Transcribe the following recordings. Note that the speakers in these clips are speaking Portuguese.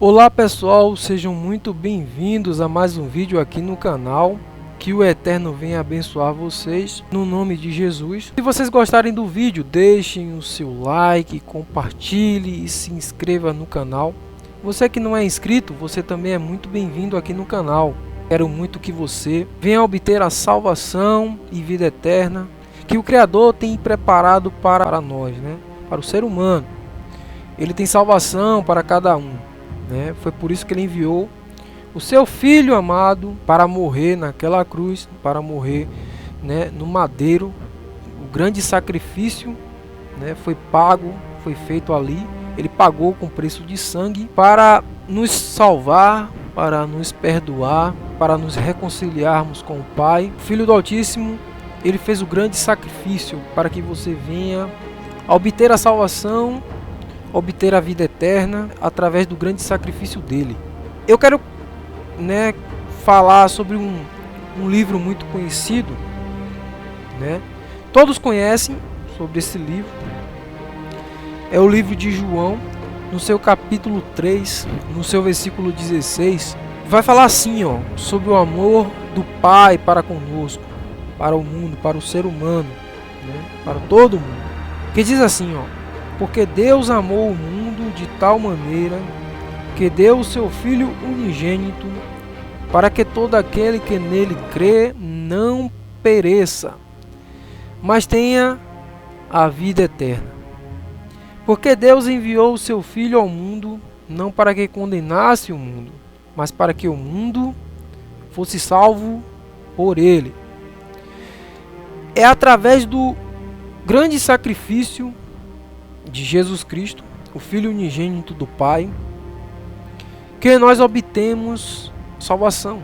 Olá pessoal, sejam muito bem-vindos a mais um vídeo aqui no canal. Que o Eterno venha abençoar vocês, no nome de Jesus. Se vocês gostarem do vídeo, deixem o seu like, compartilhe e se inscreva no canal. Você que não é inscrito, você também é muito bem-vindo aqui no canal. Quero muito que você venha obter a salvação e vida eterna que o Criador tem preparado para nós, para o ser humano. Ele tem salvação para cada um. Foi por isso que ele enviou o seu Filho amado para morrer naquela cruz, para morrer no madeiro. O grande sacrifício foi pago, foi feito ali. Ele pagou com preço de sangue para nos salvar, para nos perdoar, para nos reconciliarmos com o Pai. O Filho do Altíssimo, ele fez o grande sacrifício para que você venha a obter a salvação, obter a vida eterna através do grande sacrifício dele. Eu quero falar sobre um livro muito conhecido, Todos conhecem sobre esse livro. É o livro de João, no seu capítulo 3, no seu versículo 16, vai falar assim, sobre o amor do Pai para conosco, para o mundo, para o ser humano, para todo mundo. Que diz assim, porque Deus amou o mundo de tal maneira que deu o seu Filho unigênito, para que todo aquele que nele crê não pereça, mas tenha a vida eterna. Porque Deus enviou o seu Filho ao mundo, não para que condenasse o mundo, mas para que o mundo fosse salvo por ele. É através do grande sacrifício de Jesus Cristo, o Filho unigênito do Pai, que nós obtemos salvação.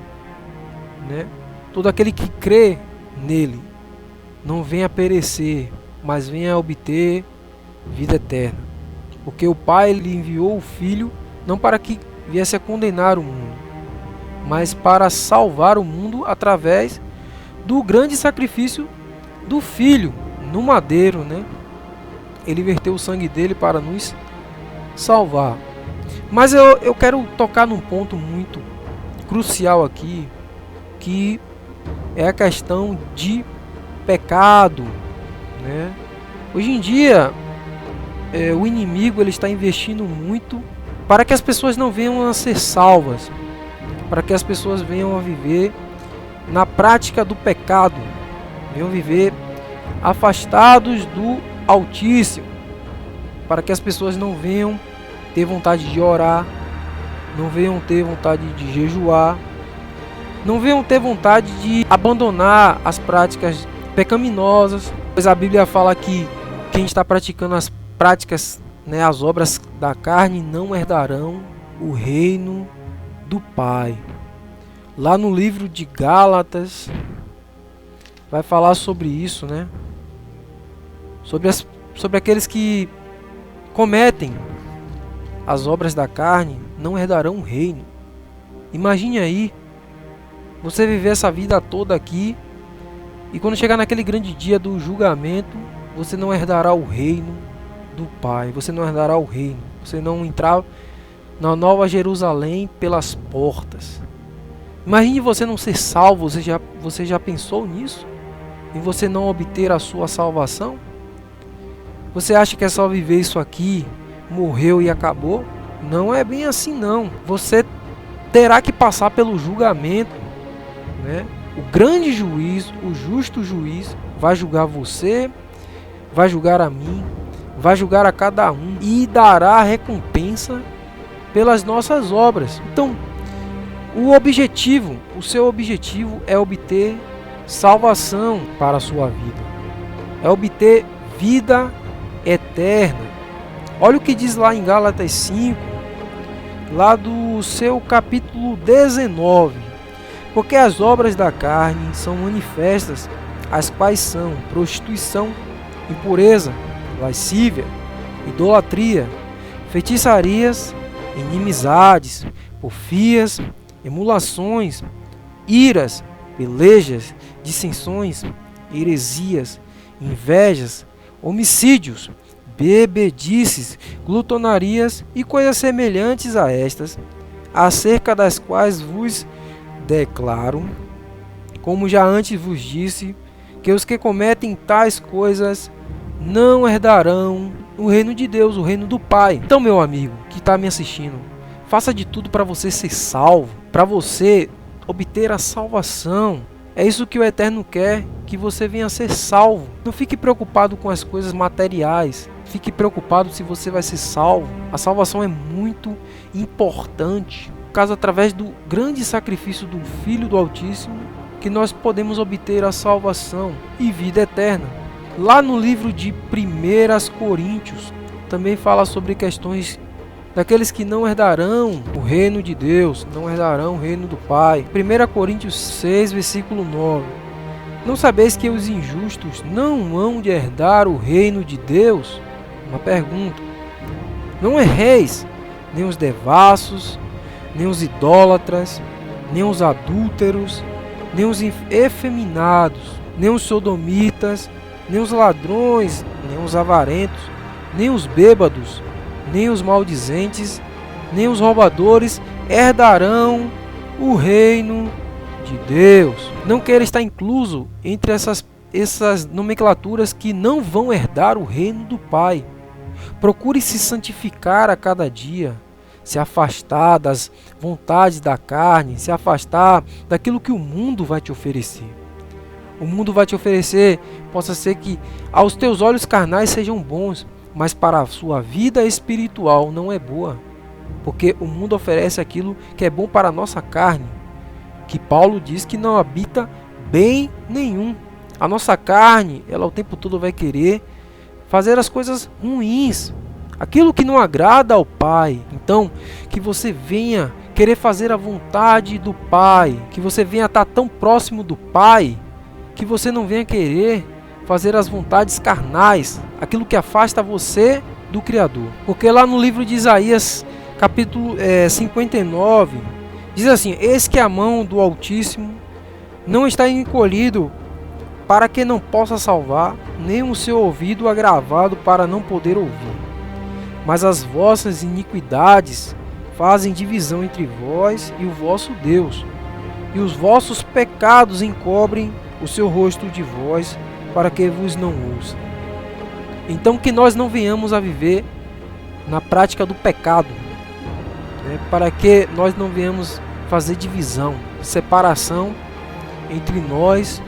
Todo aquele que crê nele não venha perecer, mas venha obter vida eterna. Porque o Pai ele enviou o Filho não para que viesse a condenar o mundo, mas para salvar o mundo através do grande sacrifício do Filho no madeiro, Ele verteu o sangue dele para nos salvar. Mas eu quero tocar num ponto muito crucial aqui, que é a questão de pecado. Hoje em dia, o inimigo ele está investindo muito para que as pessoas não venham a ser salvas, para que as pessoas venham a viver na prática do pecado, venham viver afastados do Altíssimo, para que as pessoas não venham ter vontade de orar, não venham ter vontade de jejuar, não venham ter vontade de abandonar as práticas pecaminosas, pois a Bíblia fala que quem está praticando as práticas, as obras da carne, não herdarão o reino do Pai. Lá no livro de Gálatas vai falar sobre isso, sobre aqueles que cometem as obras da carne, não herdarão o reino. Imagine aí, você viver essa vida toda aqui, e quando chegar naquele grande dia do julgamento, você não herdará o reino do Pai, você não herdará o reino, você não entrar na Nova Jerusalém pelas portas. Imagine você não ser salvo, você já pensou nisso? E você não obter a sua salvação? Você acha que é só viver isso aqui, morreu e acabou? Não é bem assim não. Você terá que passar pelo julgamento, O grande juiz, o justo juiz, vai julgar você, vai julgar a mim, vai julgar a cada um e dará recompensa pelas nossas obras. Então, o seu objetivo é obter salvação para a sua vida, é obter vida eterna. Olha o que diz lá em Gálatas 5, lá do seu capítulo 19. Porque as obras da carne são manifestas, as quais são prostituição, impureza, lascívia, idolatria, feitiçarias, inimizades, porfias, emulações, iras, pelejas, dissensões, heresias, invejas, homicídios, bebedices, glutonarias e coisas semelhantes a estas, acerca das quais vos declaro, como já antes vos disse, que os que cometem tais coisas não herdarão o reino de Deus, o reino do Pai. Então, meu amigo que está me assistindo, faça de tudo para você ser salvo, para você obter a salvação. É isso que o Eterno quer, que você venha a ser salvo. Não fique preocupado com as coisas materiais. Fique preocupado se você vai ser salvo. A salvação é muito importante. Por causa, através do grande sacrifício do Filho do Altíssimo, que nós podemos obter a salvação e vida eterna. Lá no livro de 1 Coríntios, também fala sobre questões daqueles que não herdarão o reino de Deus, não herdarão o reino do Pai. 1 Coríntios 6, versículo 9. Não sabeis que os injustos não hão de herdar o reino de Deus? Uma pergunta. Não erreis, nem os devassos, nem os idólatras, nem os adúlteros, nem os efeminados, nem os sodomitas, nem os ladrões, nem os avarentos, nem os bêbados, nem os maldizentes, nem os roubadores herdarão o reino de Deus. Não queira estar incluso entre essas nomenclaturas que não vão herdar o reino do Pai. Procure se santificar a cada dia, se afastar das vontades da carne, se afastar daquilo que o mundo vai te oferecer. O mundo vai te oferecer, possa ser que aos teus olhos carnais sejam bons, mas para a sua vida espiritual não é boa, porque o mundo oferece aquilo que é bom para a nossa carne, que Paulo diz que não habita bem nenhum. A nossa carne, ela o tempo todo vai querer fazer as coisas ruins, aquilo que não agrada ao Pai. Então, que você venha querer fazer a vontade do Pai, que você venha estar tão próximo do Pai, que você não venha querer fazer as vontades carnais, aquilo que afasta você do Criador. Porque lá no livro de Isaías, capítulo 59, diz assim: eis que a mão do Altíssimo não está encolhido para que não possa salvar, nem o seu ouvido agravado para não poder ouvir. Mas as vossas iniquidades fazem divisão entre vós e o vosso Deus, e os vossos pecados encobrem o seu rosto de vós, para que vos não ouça. Então, que nós não venhamos a viver na prática do pecado, né? Para que nós não venhamos fazer divisão, separação entre nós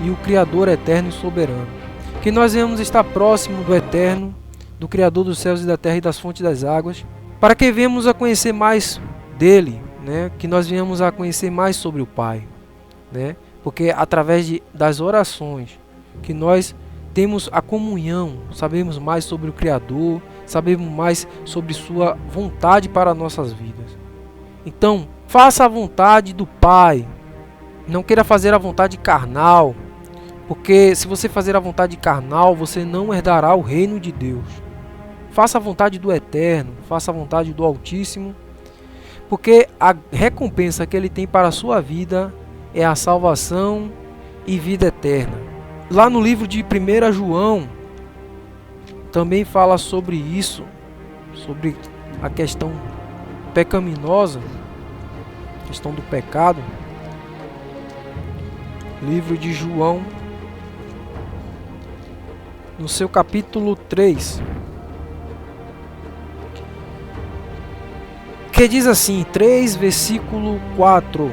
e o Criador eterno e soberano. Que nós venhamos estar próximo do Eterno, do Criador dos céus e da terra e das fontes das águas, para que venhamos a conhecer mais dele, né? Que nós venhamos a conhecer mais sobre o Pai, né? Porque através das orações que nós temos a comunhão, sabemos mais sobre o Criador, sabemos mais sobre sua vontade para nossas vidas. Então, faça a vontade do Pai, não queira fazer a vontade carnal, porque se você fazer a vontade carnal, você não herdará o reino de Deus. Faça a vontade do Eterno, faça a vontade do Altíssimo, porque a recompensa que Ele tem para a sua vida é a salvação e vida eterna. Lá no livro de 1 João, também fala sobre isso, sobre a questão pecaminosa, questão do pecado. Livro de João, no seu capítulo 3, que diz assim, 3, versículo 4: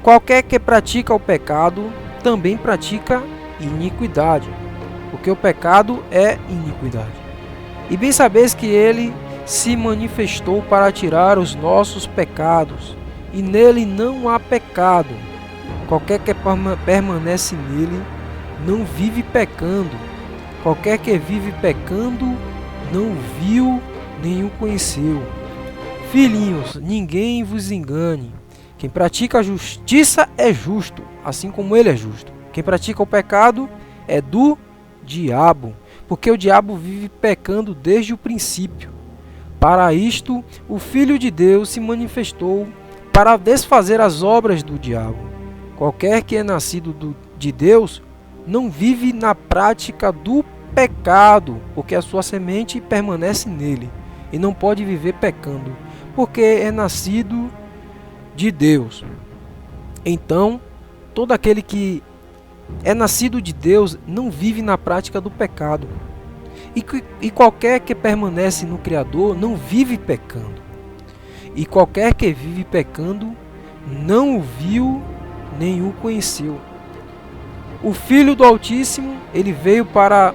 qualquer que pratica o pecado, também pratica iniquidade, porque o pecado é iniquidade. E bem sabeis que ele se manifestou para tirar os nossos pecados, e nele não há pecado. Qualquer que permanece nele não vive pecando. Qualquer que vive pecando não viu nem o conheceu. Filhinhos, ninguém vos engane. Quem pratica a justiça é justo, assim como ele é justo. Quem pratica o pecado é do diabo, porque o diabo vive pecando desde o princípio. Para isto, o Filho de Deus se manifestou para desfazer as obras do diabo. Qualquer que é nascido de Deus não vive na prática do pecado, porque a sua semente permanece nele, e não pode viver pecando, porque é nascido de Deus. Então, todo aquele que é nascido de Deus não vive na prática do pecado. E qualquer que permanece no Criador não vive pecando. E qualquer que vive pecando não o viu nem o conheceu. O Filho do Altíssimo, ele veio para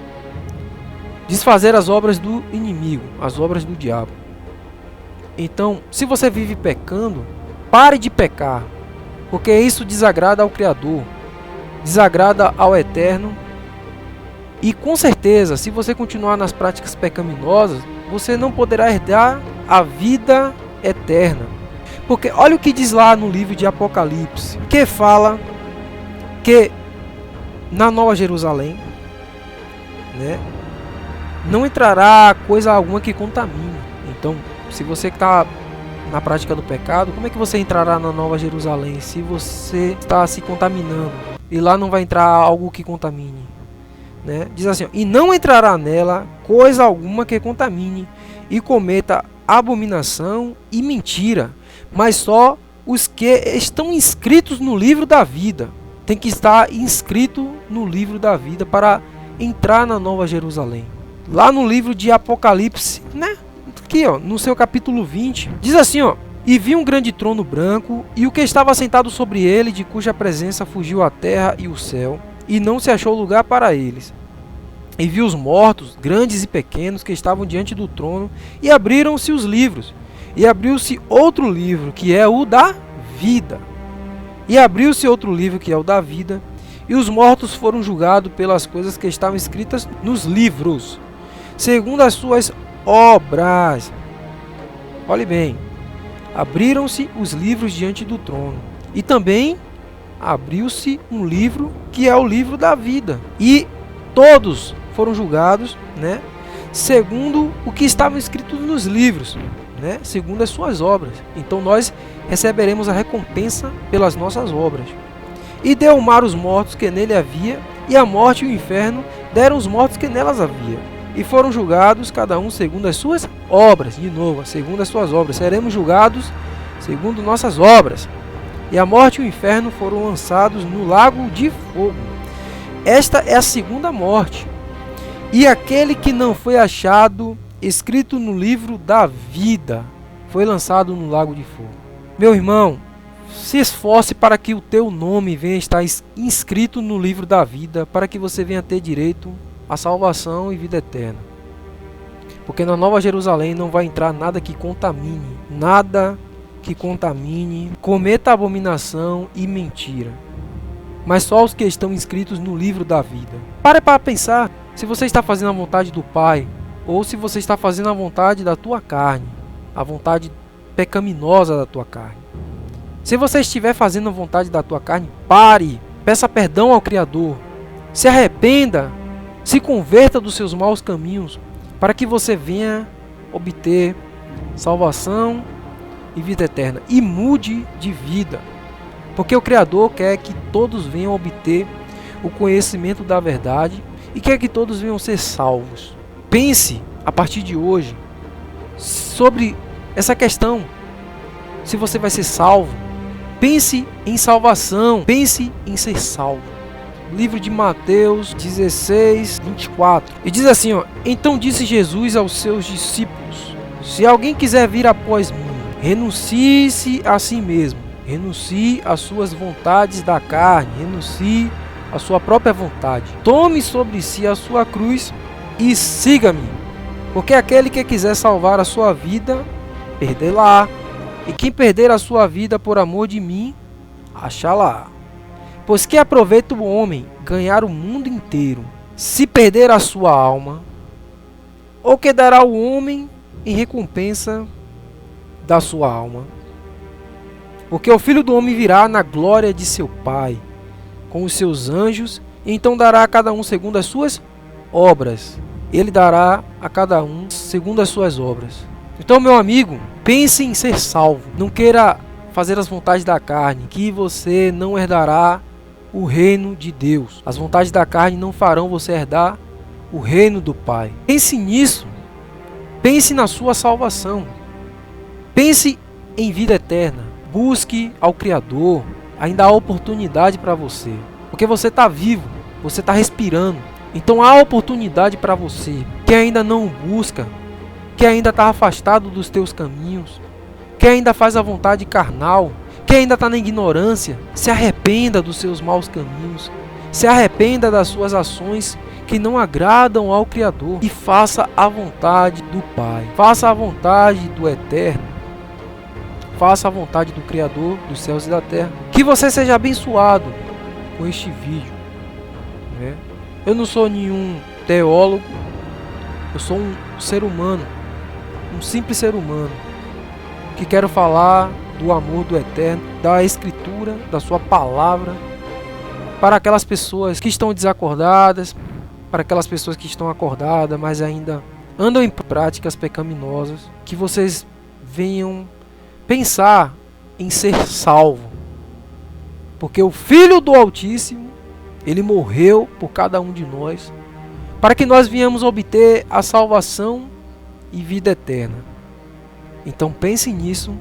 desfazer as obras do inimigo, as obras do diabo. Então, se você vive pecando, pare de pecar, porque isso desagrada ao Criador, desagrada ao Eterno. E com certeza, se você continuar nas práticas pecaminosas, você não poderá herdar a vida eterna. Porque olha o que diz lá no livro de Apocalipse, que fala que na Nova Jerusalém, né, não entrará coisa alguma que contamine. Então, se você está na prática do pecado, como é que você entrará na Nova Jerusalém se você está se contaminando? E lá não vai entrar algo que contamine. Né? Diz assim, ó, e não entrará nela coisa alguma que contamine e cometa abominação e mentira, mas só os que estão inscritos no livro da vida. Tem que estar inscrito no livro da vida para entrar na Nova Jerusalém. Lá no livro de Apocalipse, né? Aqui, ó, no seu capítulo 20, diz assim, ó, e vi um grande trono branco, e o que estava sentado sobre ele, de cuja presença fugiu a terra e o céu, e não se achou lugar para eles. E vi os mortos, grandes e pequenos, que estavam diante do trono, e abriram-se os livros. E abriu-se outro livro, que é o da vida. E abriu-se outro livro, que é o da vida. E os mortos foram julgados pelas coisas que estavam escritas nos livros, segundo as suas obras. Olhe bem, abriram-se os livros diante do trono. E também abriu-se um livro, que é o livro da vida. E todos foram julgados, né, segundo o que estava escrito nos livros, né, segundo as suas obras. Então nós receberemos a recompensa pelas nossas obras. E deu o mar os mortos que nele havia, e a morte e o inferno deram os mortos que nelas havia. E foram julgados cada um segundo as suas obras. De novo, segundo as suas obras. Seremos julgados segundo nossas obras. E a morte e o inferno foram lançados no lago de fogo. Esta é a segunda morte. E aquele que não foi achado escrito no livro da vida foi lançado no lago de fogo. Meu irmão, se esforce para que o teu nome venha estar inscrito no livro da vida, para que você venha ter direito à salvação e vida eterna. Porque na Nova Jerusalém não vai entrar nada que contamine, cometa abominação e mentira, mas só os que estão inscritos no livro da vida. Pare para pensar se você está fazendo a vontade do Pai, ou se você está fazendo a vontade da tua carne, a vontade pecaminosa da tua carne. Se você estiver fazendo a vontade da tua carne, pare, peça perdão ao Criador, se arrependa, se converta dos seus maus caminhos, para que você venha obter salvação e vida eterna, e mude de vida. Porque o Criador quer que todos venham obter o conhecimento da verdade e quer que todos venham ser salvos. Pense a partir de hoje sobre essa questão. Se você vai ser salvo, pense em salvação, pense em ser salvo. Livro de Mateus 16, 24. E diz assim, ó, então disse Jesus aos seus discípulos: se alguém quiser vir após mim, renuncie-se a si mesmo, renuncie às suas vontades da carne, renuncie à sua própria vontade. Tome sobre si a sua cruz e siga-me. Porque aquele que quiser salvar a sua vida, perdê-la. E quem perder a sua vida por amor de mim, achá-la. Pois que aproveita o homem ganhar o mundo inteiro, se perder a sua alma? Ou que dará o homem em recompensa da sua alma? Porque o Filho do Homem virá na glória de seu Pai, com os seus anjos, e então dará a cada um segundo as suas obras. Ele dará a cada um segundo as suas obras. Então, meu amigo, pense em ser salvo. Não queira fazer as vontades da carne, que você não herdará o reino de Deus. As vontades da carne não farão você herdar o reino do Pai. Pense nisso. Pense na sua salvação. Pense em vida eterna. Busque ao Criador. Ainda há oportunidade para você. Porque você está vivo. Você está respirando. Então há oportunidade para você que ainda não o busca, que ainda está afastado dos teus caminhos, que ainda faz a vontade carnal, que ainda está na ignorância. Se arrependa dos seus maus caminhos. Se arrependa das suas ações que não agradam ao Criador e faça a vontade do Pai. Faça a vontade do Eterno. Faça a vontade do Criador dos céus e da terra. Que você seja abençoado com este vídeo, né? Eu não sou nenhum teólogo. Eu sou um ser humano, um simples ser humano, que quero falar do amor do Eterno, da Escritura, da sua palavra, para aquelas pessoas que estão desacordadas, para aquelas pessoas que estão acordadas, mas ainda andam em práticas pecaminosas, que vocês venham pensar em ser salvo. Porque o Filho do Altíssimo, ele morreu por cada um de nós, para que nós venhamos obter a salvação e vida eterna. Então pense nisso.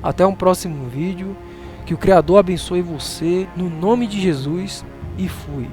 Até um próximo vídeo. Que o Criador abençoe você, no nome de Jesus, e fui.